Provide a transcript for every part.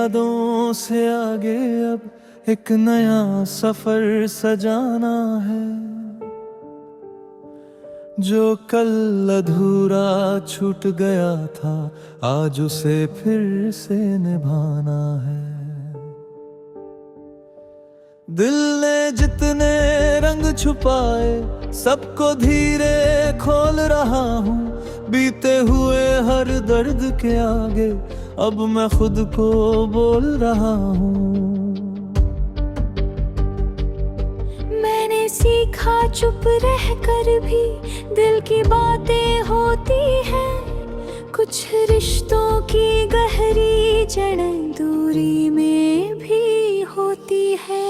यादों से आगे अब एक नया सफर सजाना है। जो कल अधूरा छूट गया था आज उसे फिर से निभाना है। दिल ने जितने रंग छुपाए सबको धीरे खोल रहा हूँ। बीते हुए हर दर्द के आगे अब मैं खुद को बोल रहा हूँ। मैंने सीखा चुप रह कर भी दिल की बातें होती हैं। कुछ रिश्तों की गहरी जड़ें दूरी में भी होती है।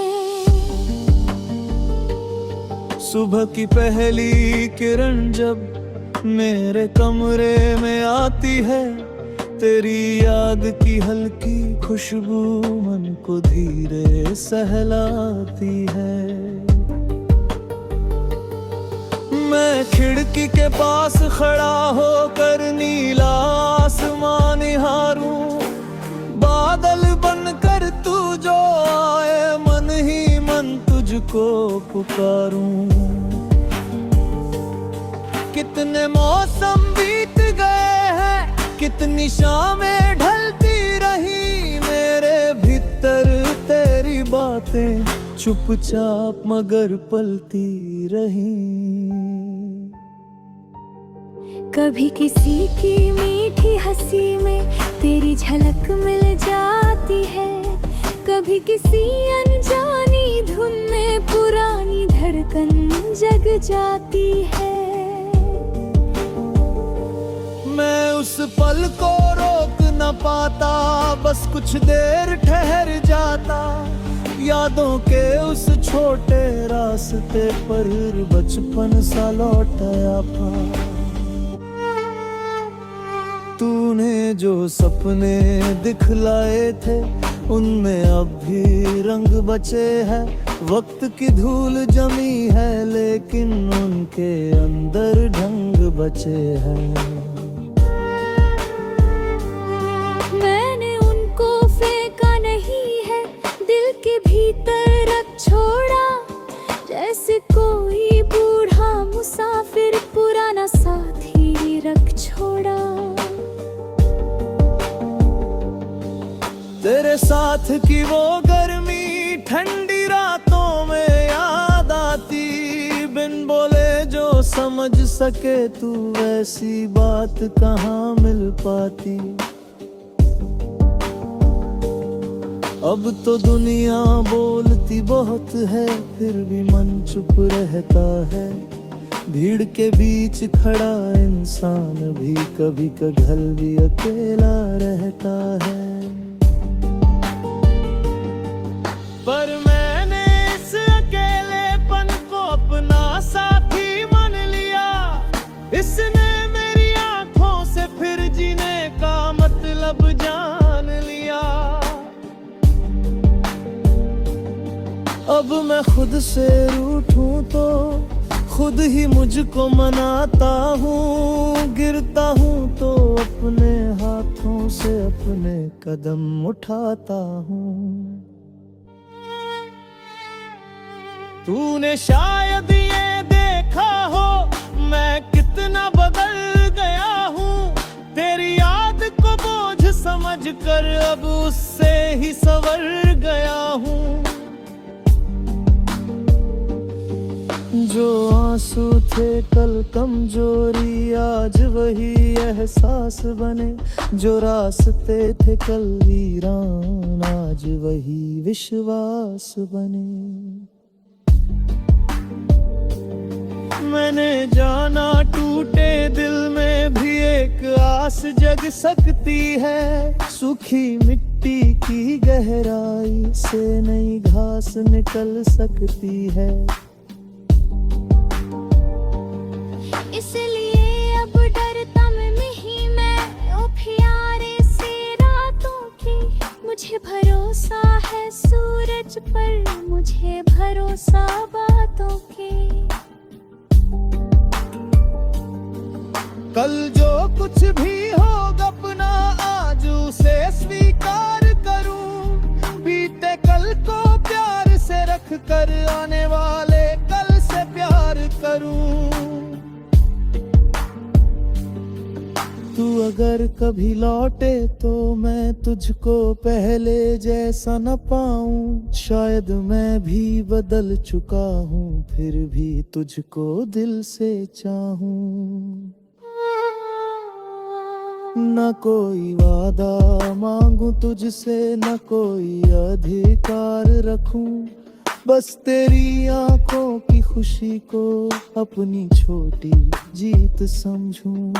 सुबह की पहली किरण जब मेरे कमरे में आती है, तेरी याद की हल्की खुशबू मन को धीरे सहलाती है। मैं खिड़की के पास खड़ा होकर नीला आसमान निहारूं। बादल बनकर तू जो आए मन ही मन तुझको पुकारूं। कितने मौसम बीत गए हैं, कितनी शामें ढलती रही। मेरे भीतर तेरी बातें चुपचाप मगर पलती रही। कभी किसी की मीठी हंसी में तेरी झलक मिल जाती है। कभी किसी अनजानी धुन में पुरानी धड़कन जग जाती है। मैं उस पल को रोक न पाता, बस कुछ देर ठहर जाता। यादों के उस छोटे रास्ते पर बचपन सा लौट आया था। तूने जो सपने दिखलाए थे उनमें अब भी रंग बचे हैं। वक्त की धूल जमी है लेकिन उनके अंदर ढंग बचे हैं। मैंने उनको फेंका नहीं है, दिल के भीतर रख छोड़ा। जैसे कोई बूढ़ा मुसाफिर पुराना साथी रख छोड़ा। तेरे साथ की वो गर्मी ठंडी रातों में याद आती। बिन बोले जो समझ सके तू वैसी बात कहाँ मिल पाती। अब तो दुनिया बोलती बहुत है फिर भी मन चुप रहता है। भीड़ के बीच खड़ा इंसान भी कभी कभी भी अकेला रहता है। पर मैंने इस अकेलेपन को अपना साथी मान लिया। इसने मेरी आंखों से फिर जीने का मतलब जान लिया। अब मैं खुद से रूठूं तो खुद ही मुझको मनाता हूँ। गिरता हूँ तो अपने हाथों से अपने कदम उठाता हूँ। तूने शायद ये देखा हो मैं कितना बदल गया हूँ। तेरी याद को बोझ समझ कर अब उससे ही संवर गया हूँ। जो आंसू थे कल कमजोरी आज वही एहसास बने। जो रास्ते थे कल वीरान आज वही विश्वास बने। मैंने जाना टूटे दिल में भी एक आस जग सकती है। सूखी मिट्टी की गहराई से नई घास निकल सकती है। इसलिए अब डरता मैं नहीं मैं ओ प्यारे से रातों की। मुझे भरोसा है सूरज पर, मुझे भरोसा बातों के। कल जो कुछ भी होगा अपना आज उसे स्वीकार करूं। कर आने वाले कल से प्यार करूं। तू अगर कभी लौटे तो मैं तुझको पहले जैसा न पाऊं। शायद मैं भी बदल चुका हूँ, फिर भी तुझको दिल से चाहूं। न कोई वादा मांगू तुझसे, न कोई अधिकार रखूं। बस तेरी आंखों की खुशी को अपनी छोटी जीत समझूं।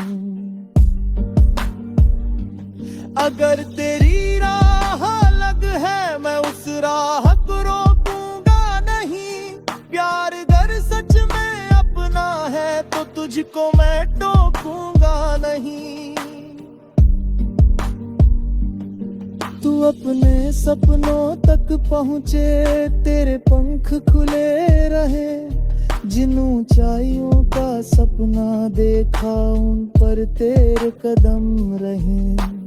अगर तेरी राह अलग है मैं उस राह को रोकूंगा नहीं। प्यार अगर सच में अपना है तो तुझको मैं टोकूंगा नहीं। तू अपने सपनों तक पहुँचे, तेरे पंख खुले रहे। जिन ऊंचाइयों का सपना देखा उन पर तेरे कदम रहे।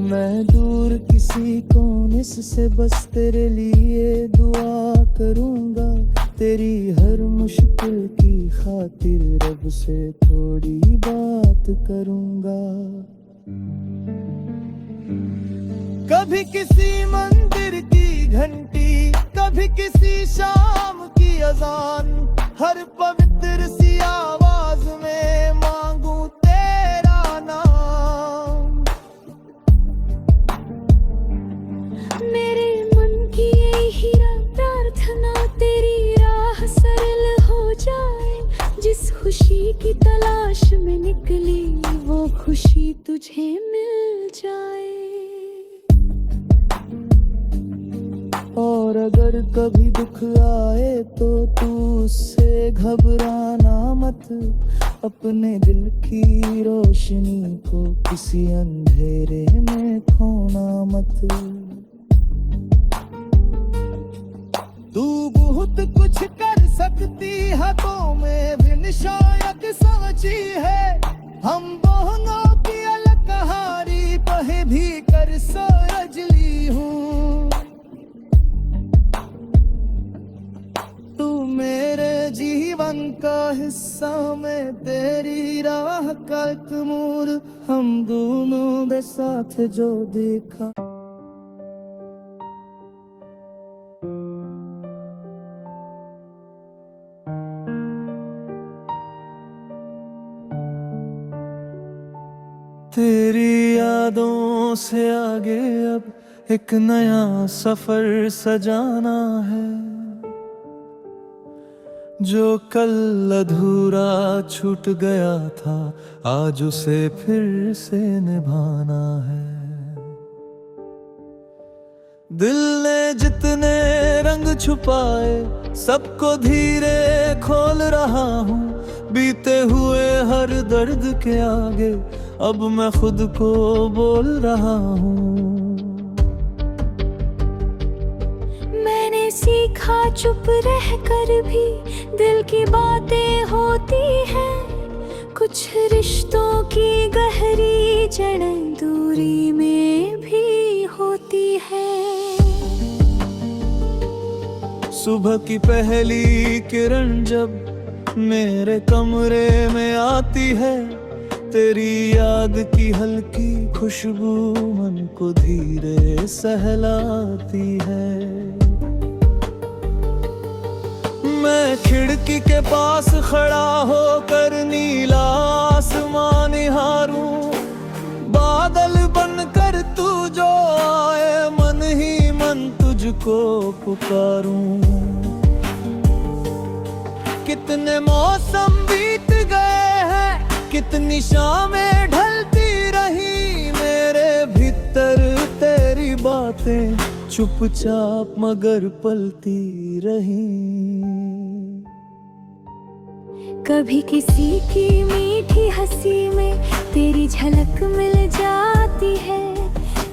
मैं दूर किसी कोने से बस तेरे लिए दुआ करूंगा। तेरी हर मुश्किल की खातिर रब से थोड़ी बात करूंगा। कभी किसी मंदिर की घंटी, कभी किसी शाम की अजान। हर पवित्र सी आवाज में मांगू तेरा नाम। मेरे मन की यही प्रार्थना, तेरी राह सरल हो जाए। जिस खुशी की तलाश में निकली वो खुशी तुझे मिल जाए। और अगर कभी दुख आए तो तू उससे घबराना मत। अपने दिल की रोशनी को किसी अंधेरे में खोना मत। तू बहुत कुछ कर सकती है तो मैं भी शायद सोची है। हम दोनों की अलग कहानी पहे भी कर सोच ली हूँ। तू मेरे जीवन का हिस्सा, मैं तेरी राह का एक मोड़। हम दोनों ने साथ जो देखा। तेरी यादों से आगे अब एक नया सफर सजाना है। जो कल अधूरा छूट गया था आज उसे फिर से निभाना है। दिल ने जितने रंग छुपाए सबको धीरे खोल रहा हूँ। बीते हुए हर दर्द के आगे अब मैं खुद को बोल रहा हूँ। मैंने सीखा चुप रहकर भी दिल की बातें होती हैं। कुछ रिश्तों की गहरी जड़ें दूरी में भी होती है। सुबह की पहली किरण जब मेरे कमरे में आती है, तेरी याद की हल्की खुशबू मन को धीरे सहलाती है। मैं खिड़की के पास खड़ा होकर नीला आसमान निहारूं। बादल बनकर तू जो आए मन ही मन तुझको पुकारूं। कितने मौसम बीत गए हैं, कितनी शामें ढलती रही। मेरे भीतर तेरी बातें चुपचाप मगर पलती रही। कभी किसी की मीठी हंसी में तेरी झलक मिल जाती है।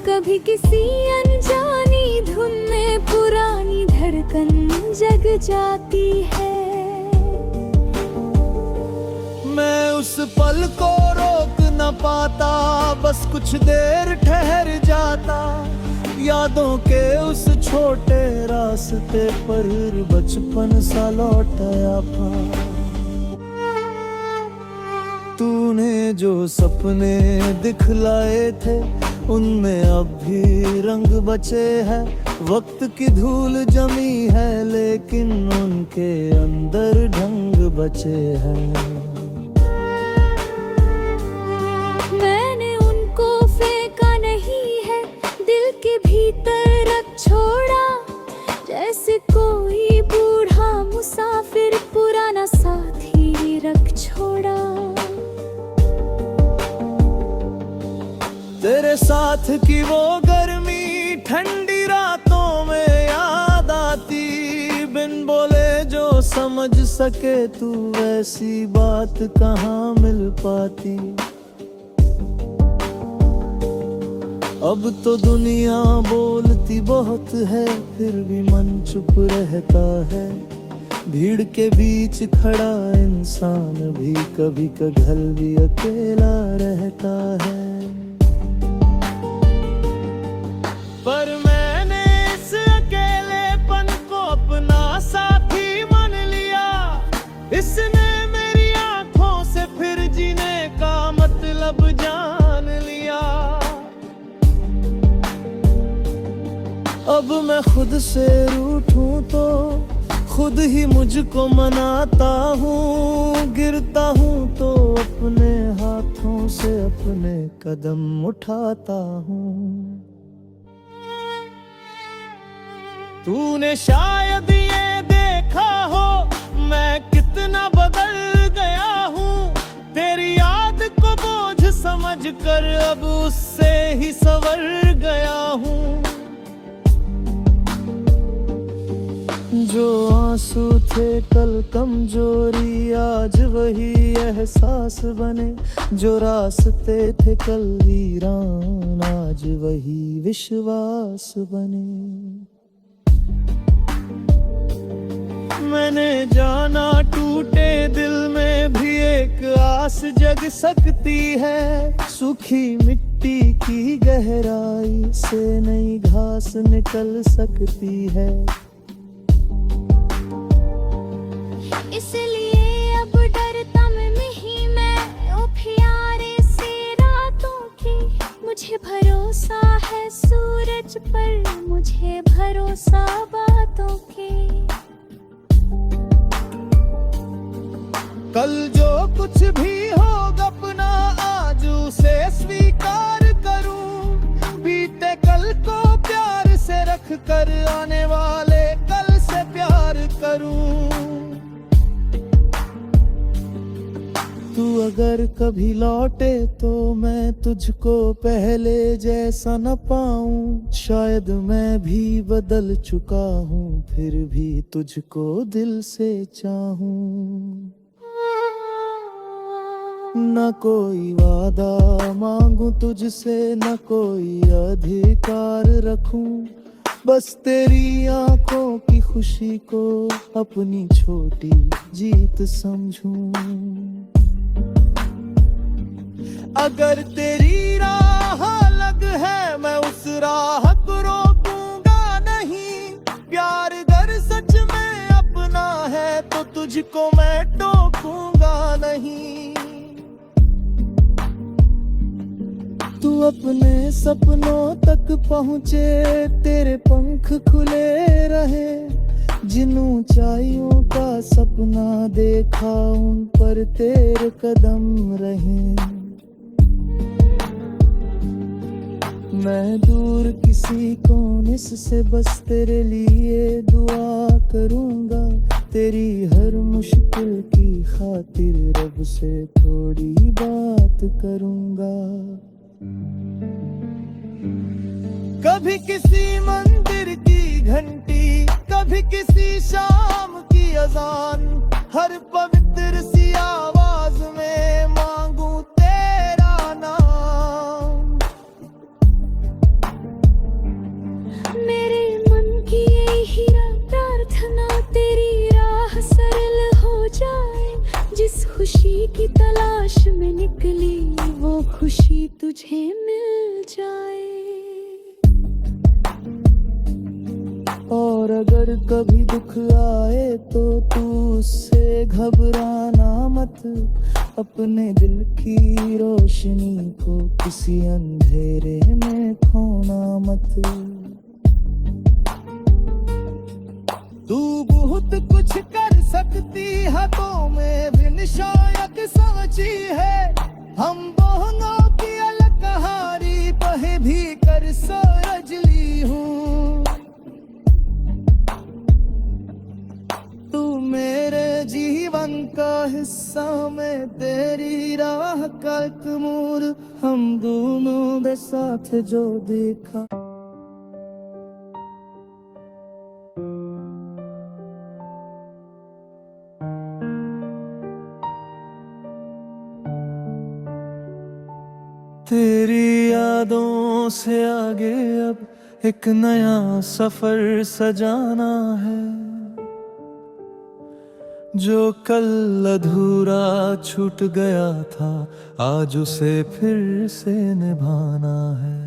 कभी किसी अनजानी धुन में पुरानी धड़कन जग जाती है। मैं उस पल को रोक न पाता, बस कुछ देर ठहर जाता। यादों के उस छोटे रास्ते पर बचपन सा लौटाया था। तूने जो सपने दिखलाए थे उनमें अब भी रंग बचे हैं। वक्त की धूल जमी है लेकिन उनके अंदर ढंग बचे हैं। मैंने उनको फेंका नहीं है, दिल के भीतर रख छोड़ा। जैसे कोई बूढ़ा मुसाफिर पुराना साथी रख छोड़ा। तेरे साथ की वो गर्मी ठंडी रातों में याद आती। बिन बोले जो समझ सके तू ऐसी बात कहाँ मिल पाती। अब तो दुनिया बोलती बहुत है फिर भी मन चुप रहता है। भीड़ के बीच खड़ा इंसान भी कभी कभी भी अकेला रहता है। पर मैंने इस अकेलेपन को अपना साथी मान लिया। इसने मेरी आंखों से फिर जीने का मतलब जान लिया। अब मैं खुद से रूठूं तो खुद ही मुझको मनाता हूँ। गिरता हूँ तो अपने हाथों से अपने कदम उठाता हूँ। तूने शायद ये देखा हो मैं कितना बदल गया हूँ। तेरी याद को बोझ समझकर अब उससे ही संवर गया हूँ। जो आंसू थे कल कमजोरी आज वही एहसास बने। जो रास्ते थे कल वीरान आज वही विश्वास बने। मैंने जाना टूटे दिल में भी एक आस जग सकती है। सूखी मिट्टी की गहराई से नई घास निकल सकती है। इसलिए अब डरता मैं नहीं मैं ओ प्यारे से रातों की। मुझे भरोसा है सूरज पर, मुझे भरोसा बातों की। कल जो कुछ भी होगा अपना आज उसे स्वीकार करूं। बीते कल को प्यार से रख कर आने वाले कल से प्यार करूं। तू अगर कभी लौटे तो मैं तुझको पहले जैसा न पाऊं। शायद मैं भी बदल चुका हूँ फिर भी तुझको दिल से चाहूं। न कोई वादा मांगू तुझसे न कोई अधिकार रखूं। बस तेरी आंखों की खुशी को अपनी छोटी जीत समझूं। अगर तेरी राह अलग है मैं उस राह को रोकूंगा नहीं। प्यार अगर सच में अपना है तो तुझको मैं टोकूंगा नहीं। तू अपने सपनों तक पहुँचे तेरे पंख खुले रहे। जिन ऊंचाइयों का सपना देखा उन पर तेरे कदम रहे। मैं दूर किसी कोने से बस तेरे लिए दुआ करूंगा। तेरी हर मुश्किल की खातिर रब से थोड़ी बात करूंगा। कभी किसी मंदिर की घंटी कभी किसी शाम की अजान। हर पवित्र सी आवाज में मांगू तेरा नाम। मेरे मन की यही प्रार्थना तेरी राह सरल हो जाए। जिस खुशी की तलाश में निकली वो खुशी तुझे मिल जाए। और अगर कभी दुख आए तो तू उससे घबराना मत, अपने दिल की रोशनी को किसी अंधेरे में खोना मत। तू बहुत कुछ कर सकती है तो मैं भी शायद सोची है, हम दोनों की अलग कहानी पहे भी कर सोच ली हूँ। तू मेरे जीवन का हिस्सा, मैं तेरी राह का एक मोड़, हम दोनों के साथ जो देखा। तेरी यादों से आगे अब एक नया सफर सजाना है, जो कल अधूरा छूट गया था आज उसे फिर से निभाना है।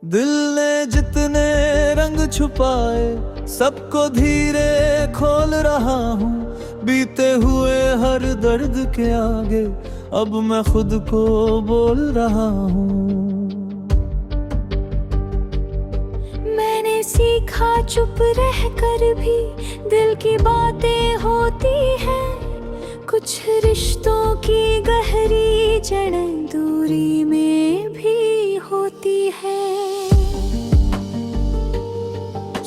दिल ने जितने रंग छुपाए सबको धीरे खोल रहा हूँ, बीते हुए हर दर्द के आगे अब मैं खुद को बोल रहा हूँ। मैंने सीखा चुप रहकर भी दिल की बातें होती हैं, कुछ रिश्तों की गहरी जड़ें दूरी में भी होती है।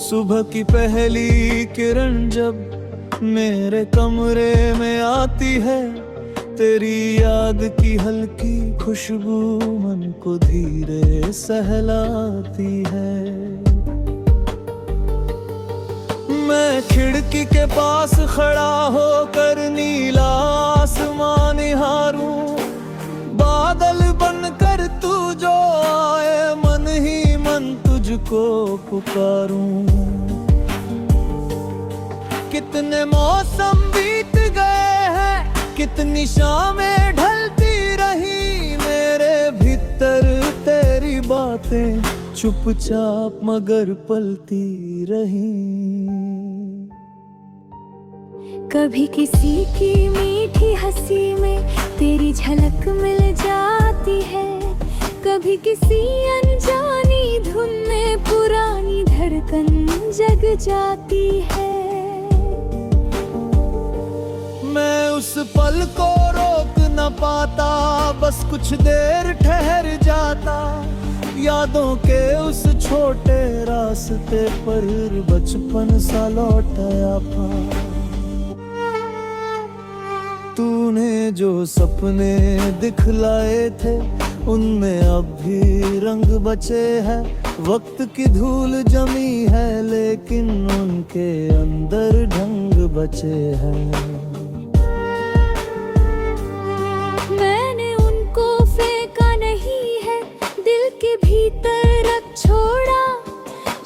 सुबह की पहली किरण जब मेरे कमरे में आती है, तेरी याद की हल्की खुशबू मन को धीरे सहलाती है। मैं खिड़की के पास खड़ा होकर नीला आसमान निहारूं, बादल बनकर तू जो आए मन ही मन तुझको पुकारूं। कितने मौसम बीत गए हैं, कितनी शामें ढलती रही, मेरे भीतर तेरी बातें चुपचाप मगर पलती रही। कभी किसी की मीठी हंसी में तेरी झलक मिल जाती है, कभी किसी अनजानी धुन में पुरानी धड़कन जग जाती है। मैं उस पल को रोक न पाता, बस कुछ देर ठहर जाता, यादों के उस छोटे रास्ते पर बचपन सा लौट आया था। तूने जो सपने दिखलाए थे उनमें अब भी रंग बचे हैं, वक्त की धूल जमी है लेकिन उनके अंदर ढंग बचे हैं। मैंने उनको फेंका नहीं है, दिल के भीतर रख छोड़ा,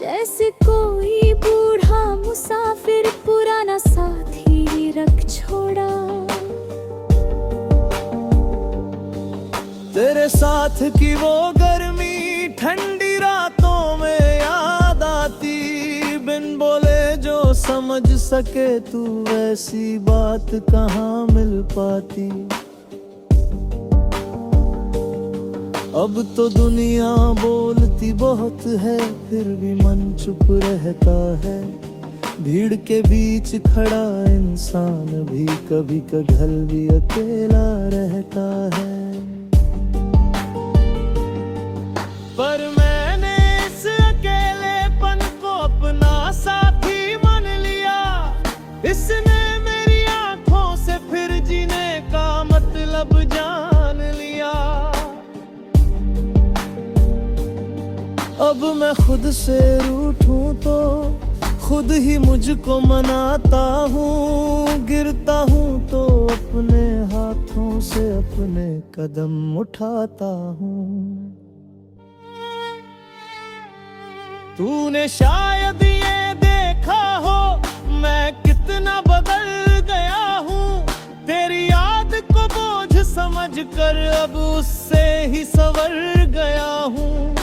जैसे कोई बूढ़ा मुसाफिर पुराना साथी रख छोड़ा। तेरे साथ की वो गर्मी ठंडी रातों में याद आती, बिन बोले जो समझ सके तू ऐसी बात कहाँ मिल पाती। अब तो दुनिया बोलती बहुत है फिर भी मन चुप रहता है, भीड़ के बीच खड़ा इंसान भी कभी कभी भी अकेला रहता है। पर मैंने इस अकेलेपन को अपना साथी मान लिया, इसने मेरी आंखों से फिर जीने का मतलब जान लिया। अब मैं खुद से रूठूं तो खुद ही मुझको मनाता हूँ, गिरता हूँ तो अपने हाथों से अपने कदम उठाता हूँ। तूने शायद ये देखा हो मैं कितना बदल गया हूँ, तेरी याद को बोझ समझ कर अब उससे ही संवर गया हूँ।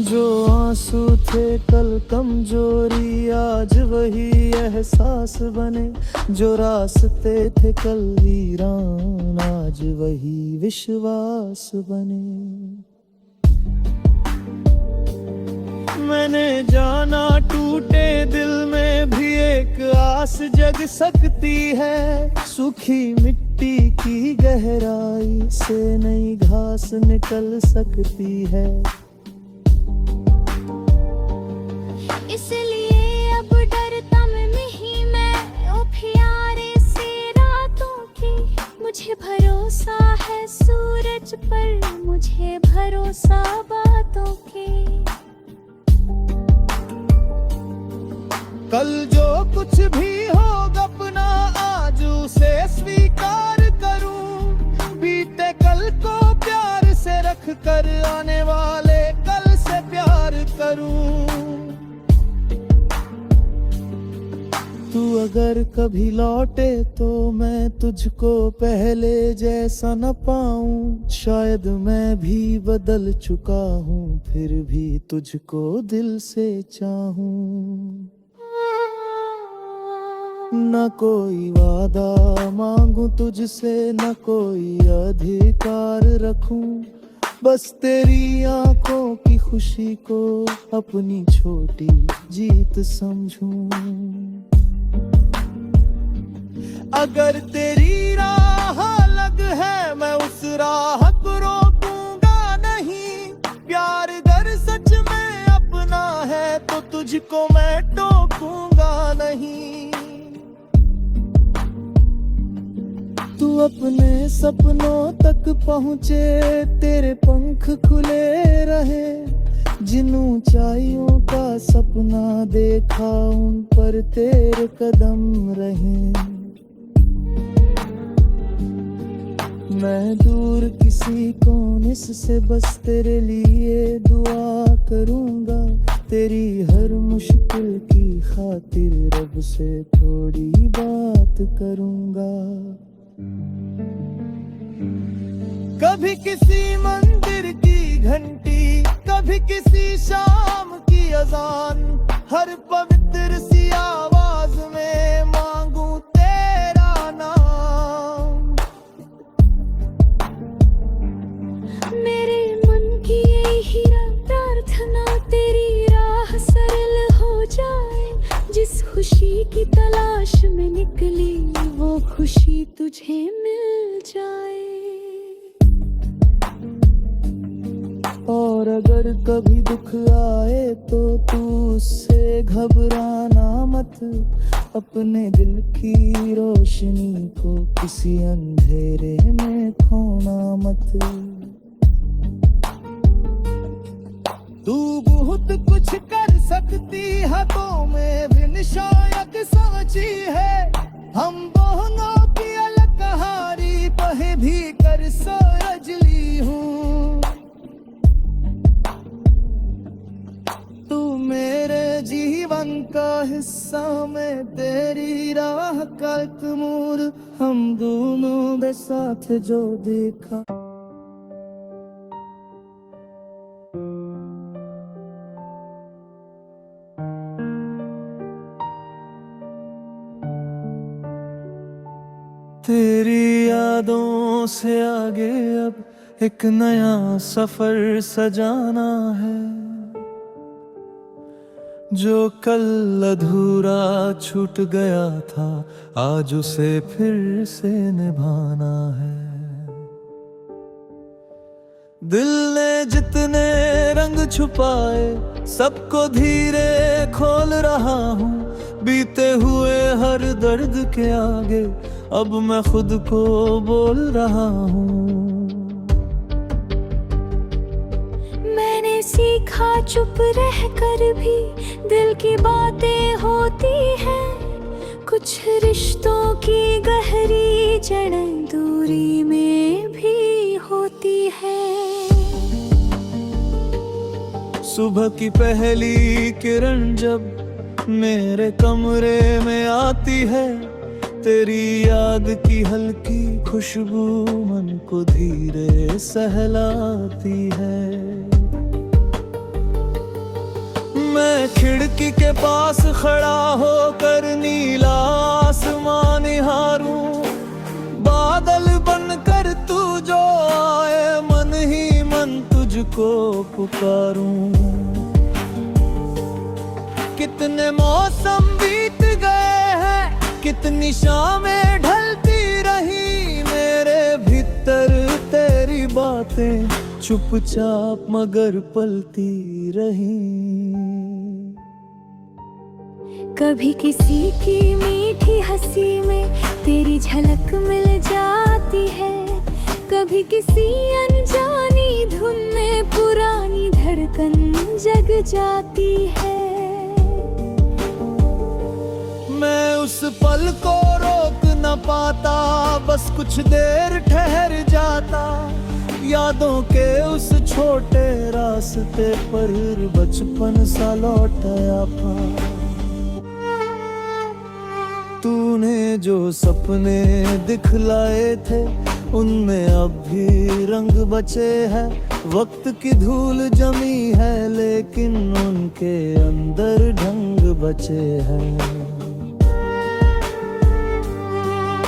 जो आंसू थे कल कमजोरी आज वही एहसास बने, जो रास्ते थे कल वीरान आज वही विश्वास बने। मैंने जाना टूटे दिल में भी एक आस जग सकती है, सूखी मिट्टी की गहराई से नई घास निकल सकती है। इसलिए अब डरता मैं नहीं मैं ओ प्यारे से रातों की, मुझे भरोसा है सूरज पर, मुझे भरोसा बातों के। कल जो कुछ भी हो अपना आज उसे स्वीकार करूं, बीते कल को प्यार से रख कर आने वाले कल से प्यार करूं। तू अगर कभी लौटे तो मैं तुझको पहले जैसा न पाऊं, शायद मैं भी बदल चुका हूँ फिर भी तुझको दिल से चाहूं। न कोई वादा मांगू तुझसे न कोई अधिकार रखूं, बस तेरी आंखों की खुशी को अपनी छोटी जीत समझूं। अगर तेरी राह अलग है मैं उस राह को रोकूंगा नहीं, प्यार अगर सच में अपना है तो तुझको मैं टोकूंगा नहीं। तू अपने सपनों तक पहुँचे तेरे पंख खुले रहे, जिन ऊंचाइयों का सपना देखा उन पर तेरे कदम रहे। मैं दूर किसी कोने से बस तेरे लिए दुआ करूंगा, तेरी हर मुश्किल की खातिर रब से थोड़ी बात करूंगा। कभी किसी मंदिर की घंटी कभी किसी शाम की अजान, हर पवित्र सी आवाज में मांगू तेरा नाम। मेरे मन की यही प्रार्थना तेरी राह सरल हो जाए, जिस खुशी की तलाश में निकली वो खुशी तुझे मिल जाए। और अगर कभी दुख आए तो तू उससे घबराना मत, अपने दिल की रोशनी को किसी अंधेरे में खोना मत। तू बहुत कुछ कर सकती है तो मैं भी निशायक समझी है, हम दोनों की अलग कहानी पहे भी कर सोच ली हूँ। तू मेरे जीवन का हिस्सा में तेरी राह का एक मोड़, हम दोनों के साथ जो देखा। तेरी यादों से आगे अब एक नया सफर सजाना है, जो कल अधूरा छूट गया था आज उसे फिर से निभाना है। दिल ने जितने रंग छुपाए सबको धीरे खोल रहा हूँ, बीते हुए हर दर्द के आगे अब मैं खुद को बोल रहा हूँ। मैंने सीखा चुप रहकर भी दिल की बातें होती हैं, कुछ रिश्तों की गहरी जड़ें दूरी में भी होती है। सुबह की पहली किरण जब मेरे कमरे में आती है, तेरी याद की हल्की खुशबू मन को धीरे सहलाती है। मैं खिड़की के पास खड़ा होकर नीला आसमान निहारूं, बादल बनकर तू जो आए मन ही मन तुझको पुकारूं। कितने मौसम बीत गए हैं, कितनी शामें ढलती रही, मेरे भीतर तेरी बातें चुपचाप मगर पलती रही। कभी किसी की मीठी हंसी में तेरी झलक मिल जाती है, कभी किसी अनजानी धुन में पुरानी धड़कन जग जाती है। मैं उस पल को रोक न पाता, बस कुछ देर ठहर जाता, यादों के उस छोटे रास्ते पर बचपन सा लौट आया था। तूने जो सपने दिखलाए थे उनमें अब भी रंग बचे हैं, वक्त की धूल जमी है लेकिन उनके अंदर ढंग बचे हैं।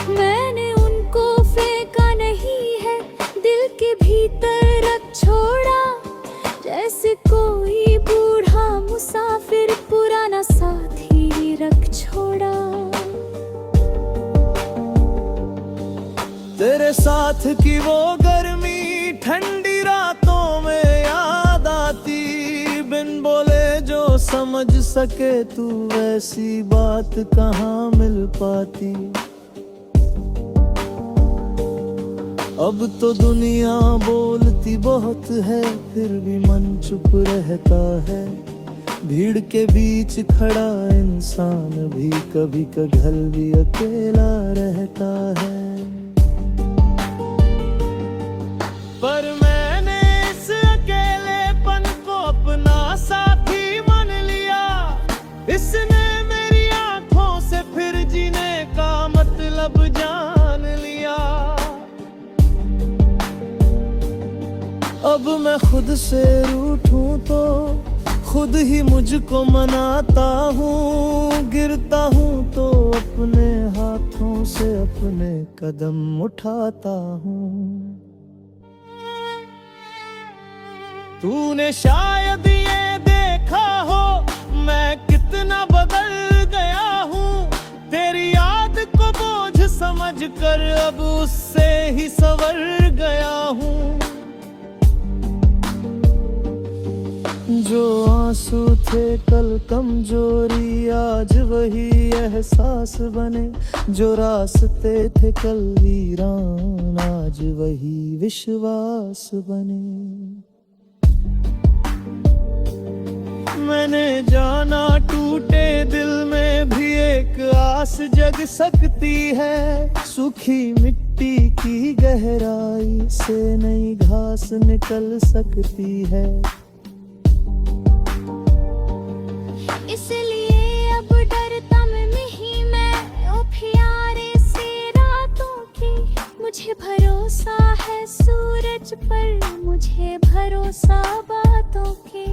मैंने उनको फेंका नहीं है, दिल के भीतर रख छोड़ा, जैसे कोई बूढ़ा मुसाफिर पुराना साथी रख छोड़ा। तेरे साथ की वो गर्मी ठंडी रातों में याद आती, बिन बोले जो समझ सके तू वैसी बात कहाँ मिल पाती। अब तो दुनिया बोलती बहुत है फिर भी मन चुप रहता है, भीड़ के बीच खड़ा इंसान भी कभी कभी भी अकेला रहता है। पर मैंने इस अकेलेपन को अपना साथी मान लिया, इसने मेरी आंखों से फिर जीने का मतलब जान लिया। अब मैं खुद से रूठूं तो खुद ही मुझको मनाता हूँ, गिरता हूँ तो अपने हाथों से अपने कदम उठाता हूँ। तूने शायद ये देखा हो मैं कितना बदल गया हूँ, तेरी याद को बोझ समझकर अब उससे ही संवर गया हूँ। जो आंसू थे कल कमजोरी आज वही एहसास बने, जो रास्ते थे कल वीरान आज वही विश्वास बने। मैंने जाना टूटे दिल में भी एक आस जग सकती है, सूखी मिट्टी की गहराई से नई घास निकल सकती है। इसलिए अब डरता मैं नहीं, मैं ओ प्यारे से रातों की, मुझे भरोसा है सूरज पर, मुझे भरोसा बातों की।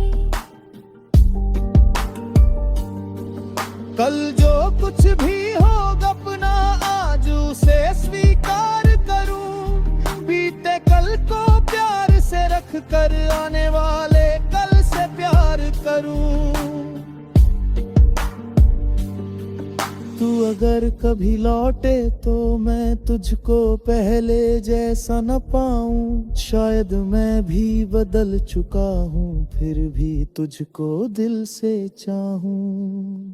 कल जो कुछ भी होगा अपना आज उसे स्वीकार करूं, बीते कल को प्यार से रख कर आने वाले कल से प्यार करूं। तू अगर कभी लौटे तो मैं तुझको पहले जैसा न पाऊं, शायद मैं भी बदल चुका हूँ फिर भी तुझको दिल से चाहूं।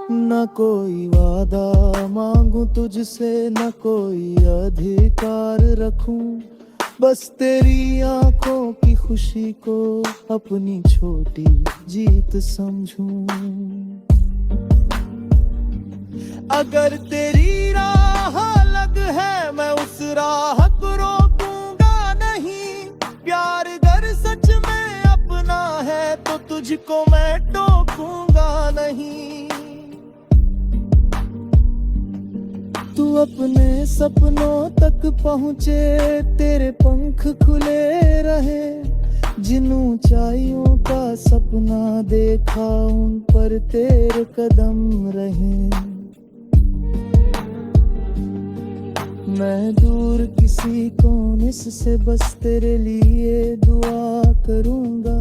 न कोई वादा मांगू तुझसे न कोई अधिकार रखूं, बस तेरी आंखों की खुशी को अपनी छोटी जीत समझूं। अगर तेरी राह अलग है मैं उस राह को रोकूंगा नहीं, प्यार अगर सच में अपना है तो तुझको मैं टोकूंगा नहीं। तू अपने सपनों तक पहुँचे तेरे पंख खुले रहे, जिन ऊंचाइयों का सपना देखा उन पर तेरे कदम रहे। मैं दूर किसी कोनिस से बस तेरे लिए दुआ करूंगा,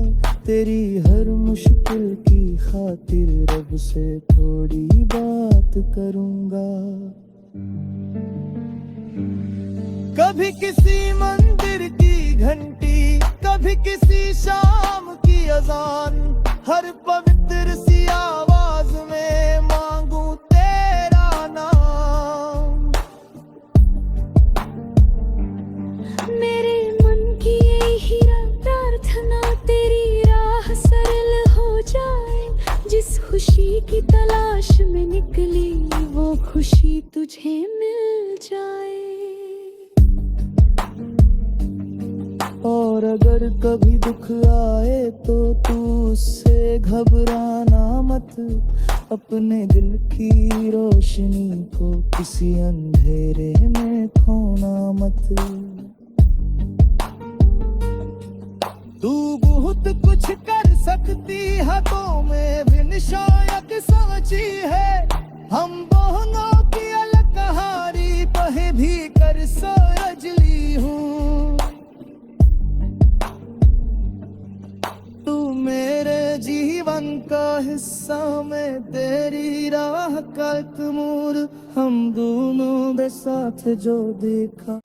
तेरी हर मुश्किल की खातिर रब से थोड़ी बात करूंगा। कभी किसी मंदिर की घंटी, कभी किसी शाम की अजान, हर पवित्र सी आवाज में मांगू तेरा नाम। मेरे मन की यही प्रार्थना, तेरी राह सरल हो जाए। जिस खुशी की तलाश में निकली वो खुशी तुझे मिल जाए। और अगर कभी दुख आए तो तू उससे घबराना मत, अपने दिल की रोशनी को किसी अंधेरे में खोना मत। तू बहुत कुछ कर सकती है तो मैं भी शायद सोची है। हम दोनों की अलग कहानी पहे भी कर सोच ली हूँ। तू मेरे जीवन का हिस्सा, मैं तेरी राह का एक मोड़, हम दोनों के साथ जो देखा।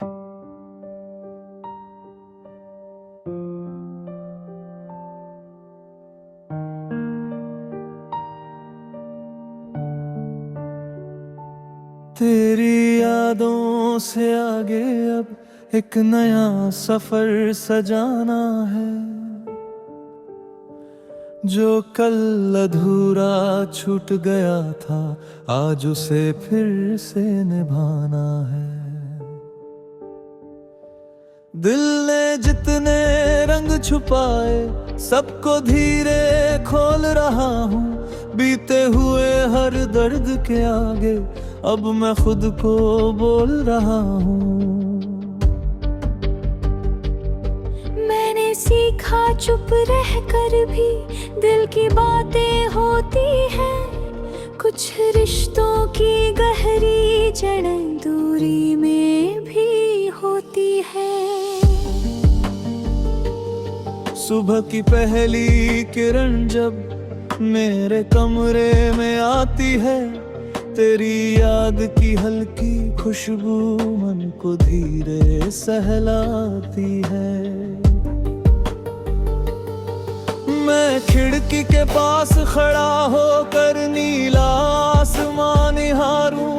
तेरी यादों से आगे अब एक नया सफर सजाना है, जो कल अधूरा छूट गया था आज उसे फिर से निभाना है। दिल ने जितने रंग छुपाए सबको धीरे खोल रहा हूँ, बीते हुए हर दर्द के आगे अब मैं खुद को बोल रहा हूँ। मैंने सीखा चुप रह कर भी दिल की बातें होती हैं। कुछ रिश्तों की गहरी जड़ें दूरी में भी होती है। सुबह की पहली किरण जब मेरे कमरे में आती है, तेरी याद की हल्की खुशबू मन को धीरे सहलाती है। मैं खिड़की के पास खड़ा होकर नीला आसमान निहारूं,